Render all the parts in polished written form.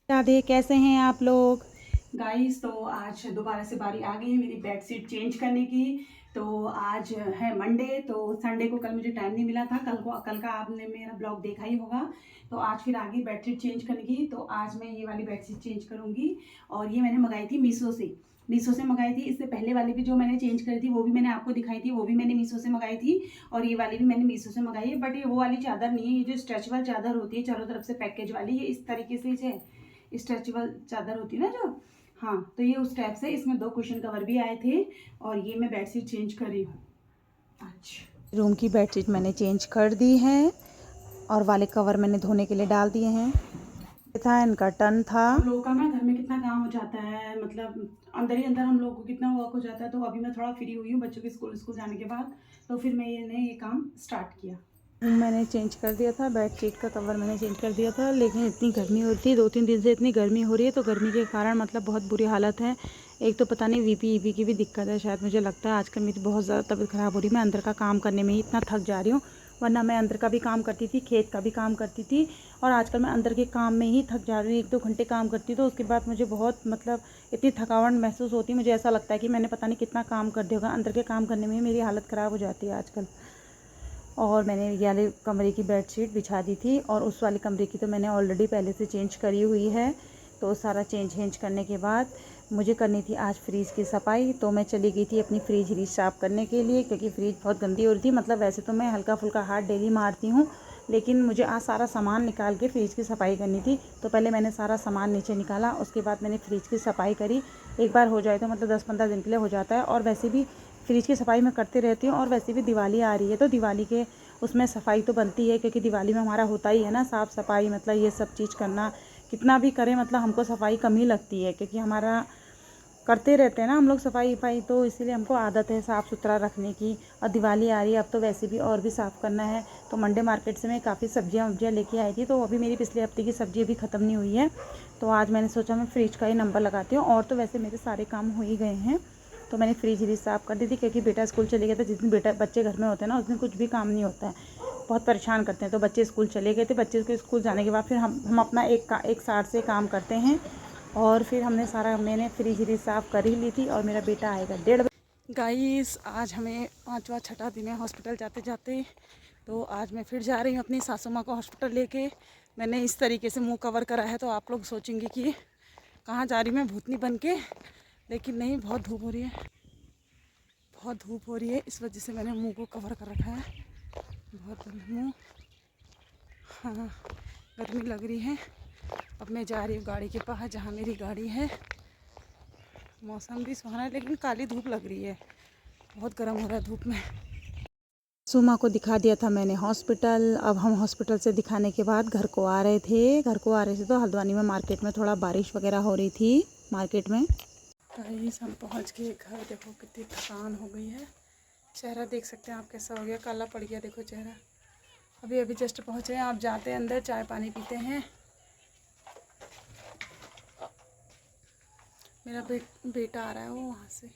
राधे, कैसे हैं आप लोग गाइस। तो आज दोबारा से बारी आ गई है मेरी बेडशीट चेंज करने की। तो आज है मंडे, तो संडे को कल मुझे टाइम नहीं मिला था। कल का आपने मेरा ब्लॉग देखा ही होगा। तो आज फिर आ गई बेडशीट चेंज करने की। तो आज मैं ये वाली बेडशीट चेंज करूँगी। और ये मैंने मंगाई थी मीशो से मंगाई थी। इससे पहले वाली भी जो मैंने चेंज करी थी वो भी मैंने आपको दिखाई थी, वो भी मैंने मीशो से मंगाई थी। और ये वाली भी मैंने मीशो से मंगाई है, बट ये वो वाली चादर नहीं है। ये जो स्ट्रेचेबल चादर होती है चारों तरफ से पैकेज वाली, ये इस तरीके से है, स्ट्रेचेबल चादर होती है ना जो। हाँ, तो ये उस टाइप से। इसमें 2 कुशन कवर भी आए थे। और ये मैं बेडशीट चेंज कर रही हूँ आज। रूम की बेडशीट मैंने चेंज कर दी है और वाले कवर मैंने धोने के लिए डाल दिए हैं। था इनका टर्न था। हम लोगों का ना घर में कितना काम हो जाता है, मतलब अंदर ही अंदर हम लोगों को कितना वर्क हो जाता है। तो अभी मैं थोड़ा फ्री हुई हूँ बच्चों के स्कूल जाने के बाद। तो फिर मैंने ये काम स्टार्ट किया। मैंने चेंज कर दिया था, बेडशीट का कवर मैंने चेंज कर दिया था, लेकिन इतनी गर्मी हो रही थी 2-3 दिन से, इतनी गर्मी हो रही है। तो गर्मी के कारण मतलब बहुत बुरी हालत है। एक तो पता नहीं वीपी की भी दिक्कत है शायद, मुझे लगता है। आजकल मेरी बहुत ज़्यादा तबीयत ख़राब हो रही है। मैं अंदर का काम करने में ही इतना थक जा रही हूँ, वरना मैं अंदर का भी काम करती थी, खेत का भी काम करती थी। और आजकल मैं अंदर के काम में ही थक जा रही हूँ। 1-2 घंटे काम करती हूँ तो उसके बाद मुझे बहुत मतलब इतनी थकावट महसूस होती है। मुझे ऐसा लगता है कि मैंने पता नहीं कितना काम कर दिया होगा। अंदर के काम करने में ही मेरी हालत ख़राब हो जाती है आजकल। और मैंने ये वाले कमरे की बेडशीट बिछा दी थी, और उस वाले कमरे की तो मैंने ऑलरेडी पहले से चेंज करी हुई है। तो सारा चेंज करने के बाद मुझे करनी थी आज फ्रिज की सफाई। तो मैं चली गई थी अपनी फ्रिज साफ़ करने के लिए, क्योंकि फ्रिज बहुत गंदी हो रही थी। मतलब वैसे तो मैं हल्का फुल्का हाथ डेली मारती हूँ, लेकिन मुझे आज सारा सामान निकाल के फ्रिज की सफाई करनी थी। तो पहले मैंने सारा सामान नीचे निकाला, उसके बाद मैंने फ्रिज की सफाई करी। एक बार हो जाए तो मतलब 10-15 दिन के लिए हो जाता है। और वैसे भी फ्रिज की सफाई मैं करती रहती हूँ। और वैसे भी दिवाली आ रही है तो दिवाली के उसमें सफाई तो बनती है, क्योंकि दिवाली में हमारा होता ही है ना साफ़ सफाई। मतलब ये सब चीज़ करना, कितना भी करें मतलब हमको सफाई कम ही लगती है, क्योंकि हमारा करते रहते हैं ना हम लोग सफाई वफाई। तो इसीलिए हमको आदत है साफ़ सुथरा रखने की। और दिवाली आ रही है अब तो वैसे भी और भी साफ़ करना है। तो मंडे मार्केट से मैं काफ़ी सब्जियां वब्जियाँ लेके आई थी। तो अभी मेरी पिछले हफ्ते की सब्ज़ी अभी ख़त्म नहीं हुई है। तो आज मैंने सोचा मैं फ्रिज का ही नंबर लगाती हूँ। और तो वैसे मेरे सारे काम हो ही गए हैं। तो मैंने फ्रिज भी साफ़ कर दी थी, क्योंकि बेटा स्कूल चले गया था। जिस दिन बच्चे घर में होते हैं ना, उस दिन कुछ भी काम नहीं होता है, बहुत परेशान करते हैं। तो बच्चे स्कूल चले गए थे। बच्चे के स्कूल जाने के बाद फिर हम अपना एक साथ से काम करते हैं। और फिर मैंने फ्रिज साफ़ कर ही ली थी। और मेरा बेटा आएगा 1:30 गाइस। आज हमें 5वां छठा दिन है हॉस्पिटल जाते जाते। तो आज मैं फिर जा रही हूँ अपनी सासू माँ को हॉस्पिटल लेके। मैंने इस तरीके से मुंह कवर करा है, तो आप लोग सोचेंगे कि कहाँ जा रही मैं भूतनी बन के, लेकिन नहीं, बहुत धूप हो रही है, बहुत धूप हो रही है। इस वजह से मैंने मुंह को कवर कर रखा है। बहुत मुँह, हाँ, गर्मी लग रही है। अब मैं जा रही हूँ गाड़ी के पास, जहाँ मेरी गाड़ी है। मौसम भी सुहाना है, लेकिन काली धूप लग रही है, बहुत गर्म हो रहा है धूप में। सुमा को दिखा दिया था मैंने हॉस्पिटल। अब हम हॉस्पिटल से दिखाने के बाद घर को आ रहे थे। तो हल्द्वानी में मार्केट में थोड़ा बारिश वगैरह हो रही थी मार्केट में। गाइस हम पहुंच गए घर। देखो कितनी थकान हो गई है। चेहरा देख सकते हैं आप कैसा हो गया, काला पड़ गया। देखो चेहरा। अभी अभी जस्ट पहुंचे हैं। आप जाते हैं अंदर, चाय पानी पीते हैं। मेरा बेटा आ रहा है वो वहाँ से।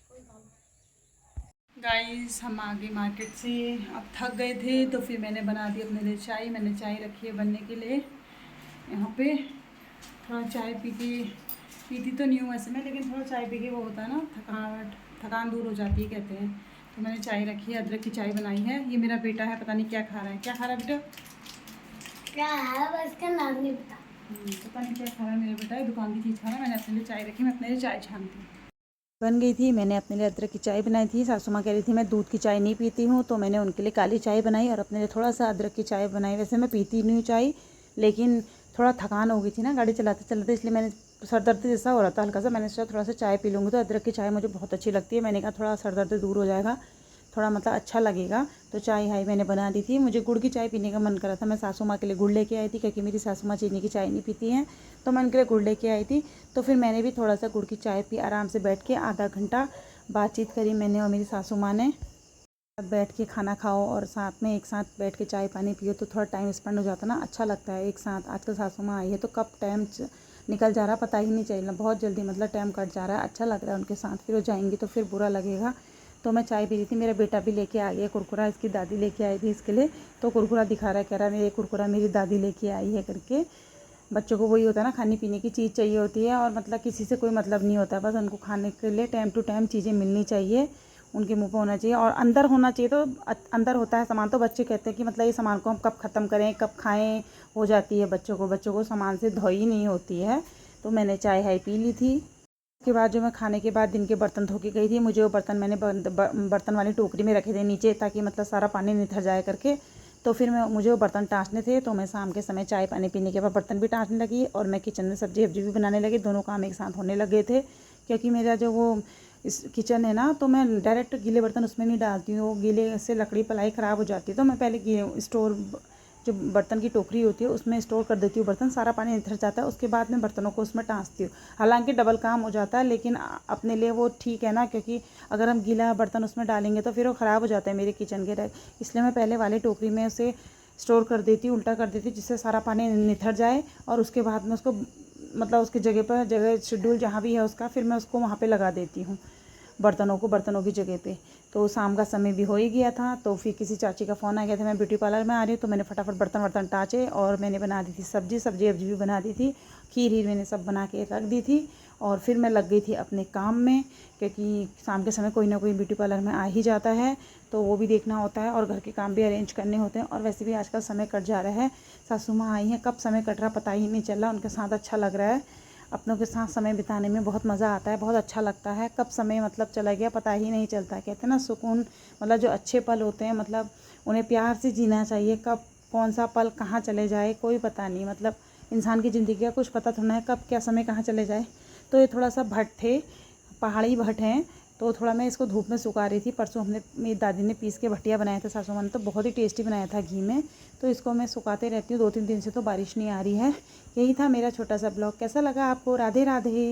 गाइस हम आ गए मार्केट से। अब थक गए थे तो फिर मैंने बना दी अपने लिए चाय। मैंने चाय रखी है बनने के लिए यहाँ पे। थोड़ा चाय पीती तो नहीं हूँ वैसे मैं, लेकिन थोड़ा चाय पी के वो होता है ना, थकान दूर हो जाती है कहते हैं। तो मैंने चाय रखी है, अदरक की चाय बनाई है। ये मेरा बेटा है, पता नहीं क्या खा रहा है। क्या खा रहा है बेटा? क्या है बस का नाम नहीं पता। पता नहीं क्या खा रहा है मेरा बेटा। दुकान की चीज़ खा रहा है। मैंने अपने लिए चाय रखी, मैं अपने लिए चाय छानती हूँ। बन गई थी। मैंने अपने लिए अदरक की चाय बनाई थी। सासू माँ कह रही थी मैं दूध की चाय नहीं पीती हूँ, तो मैंने उनके लिए काली चाय बनाई और अपने लिए थोड़ा सा अदरक की चाय बनाई। वैसे मैं पीती नहीं हूँ चाय, लेकिन थोड़ा थकान हो गई थी ना गाड़ी चलाते चलाते, इसलिए मैंने सर दर्द जैसा हो रहा था हल्का सा। मैंने सोचा थोड़ा सा चाय पी लूँगी। तो अदरक की चाय मुझे बहुत अच्छी लगती है। मैंने कहा थोड़ा सर दर्द दूर हो जाएगा, थोड़ा मतलब अच्छा लगेगा। तो चाय हाई मैंने बना दी थी। मुझे गुड़ की चाय पीने का मन कर रहा था। मैं सासू माँ के लिए गुड़ लेके आई थी, क्योंकि मेरी सासू माँ चीनी की चाय नहीं पीती हैं। तो मैं उनके लिए गुड़ लेके आई थी। तो फिर मैंने भी थोड़ा सा गुड़ की चाय पी, आराम से बैठ के आधा घंटा बातचीत करी मैंने और मेरी सासू माँ ने। बैठ के खाना खाओ और साथ में एक साथ बैठ के चाय पानी पियो, तो थोड़ा टाइम स्पेंड हो जाता है ना, अच्छा लगता है एक साथ। आजकल सासू माँ आई है तो कब टाइम निकल जा रहा पता ही नहीं चल रहा, बहुत जल्दी मतलब टाइम कट जा रहा है। अच्छा लग रहा है उनके साथ। फिर वो जाएंगी तो फिर बुरा लगेगा। तो मैं चाय पी रही थी। मेरा बेटा भी लेके आ गया कुरकुरा, इसकी दादी लेके आई थी इसके लिए। तो कुरकुरा दिखा रहा है, कह रहा है ये कुरकुरा मेरी दादी लेके आई है करके। बच्चों को वही होता है ना, खाने पीने की चीज़ चाहिए होती है और मतलब किसी से कोई मतलब नहीं होता है, बस उनको खाने के लिए टाइम टू टाइम चीज़ें मिलनी चाहिए, उनके मुंह पे होना चाहिए और अंदर होना चाहिए। तो अंदर होता है सामान, तो बच्चे कहते हैं कि मतलब ये सामान को हम कब ख़त्म करें, कब खाएं, हो जाती है बच्चों को सामान से धोई नहीं होती है। तो मैंने चाय हाय पी ली थी। उसके बाद जो मैं खाने के बाद दिन के बर्तन धो के गई थी, मुझे वो बर्तन मैंने बर्तन वाली टोकरी में रखे थे नीचे, ताकि मतलब सारा पानी निथर जाए करके। तो फिर मुझे वो बर्तन टाँचने थे, तो मैं शाम के समय चाय पानी पीने के बाद बर्तन भी टाँचने लगी और मैं किचन में सब्जी वब्जी भी बनाने लगी। दोनों काम एक साथ होने लगे थे, क्योंकि मेरा जो वो इस किचन है ना, तो मैं डायरेक्ट गीले बर्तन उसमें नहीं डालती हूँ, गीले से लकड़ी पलाई ख़राब हो जाती है। तो मैं पहले स्टोर जो बर्तन की टोकरी होती है उसमें स्टोर कर देती हूँ बर्तन, सारा पानी निथर जाता है, उसके बाद मैं बर्तनों को उसमें टाँचती हूँ। हालांकि डबल काम हो जाता है, लेकिन अपने लिए वो ठीक है ना, क्योंकि अगर हम गीला बर्तन उसमें डालेंगे तो फिर वो ख़राब हो जाता है मेरे किचन के रैक। इसलिए मैं पहले वाली टोकरी में उसे स्टोर कर देती हूँ, उल्टा कर देती हूँ, जिससे सारा पानी निथर जाए और उसके बाद में उसको मतलब उसकी जगह शेड्यूल जहाँ भी है उसका, फिर मैं उसको वहाँ पे लगा देती हूँ बर्तनों की जगह पे। तो शाम का समय भी हो ही गया था, तो फिर किसी चाची का फ़ोन आ गया था, मैं ब्यूटी पार्लर में आ रही हूँ, तो मैंने फटाफट बर्तन टाँचे और मैंने बना दी थी सब्जी वब्जी भी बना दी थी, खीर मैंने सब बना के रख दी थी और फिर मैं लग गई थी अपने काम में, क्योंकि शाम के समय कोई ना कोई ब्यूटी पार्लर में आ ही जाता है, तो वो भी देखना होता है और घर के काम भी अरेंज करने होते हैं। और वैसे भी आजकल समय कट जा रहा है, सासू माँ आई हैं, कब समय कट रहा पता ही नहीं चल रहा, उनके साथ अच्छा लग रहा है। अपनों के साथ समय बिताने में बहुत मज़ा आता है, बहुत अच्छा लगता है, कब समय मतलब चला गया पता ही नहीं चलता। कहते हैं ना, सुकून मतलब जो अच्छे पल होते हैं, मतलब उन्हें प्यार से जीना चाहिए। कब कौन सा पल कहाँ चले जाए कोई पता नहीं, मतलब इंसान की ज़िंदगी का कुछ पता थोड़ा है, कब क्या समय कहाँ चले जाए। तो ये थोड़ा सा भट्ट थे, पहाड़ी भट्ट हैं, तो थोड़ा मैं इसको धूप में सुखा रही थी। परसों मेरी दादी ने पीस के भटिया बनाए थे, सासू माँ ने, तो बहुत ही टेस्टी बनाया था घी में। तो इसको मैं सुखाते रहती हूँ, 2-3 दिन से तो बारिश नहीं आ रही है। यही था मेरा छोटा सा ब्लॉग। कैसा लगा आपको? राधे राधे।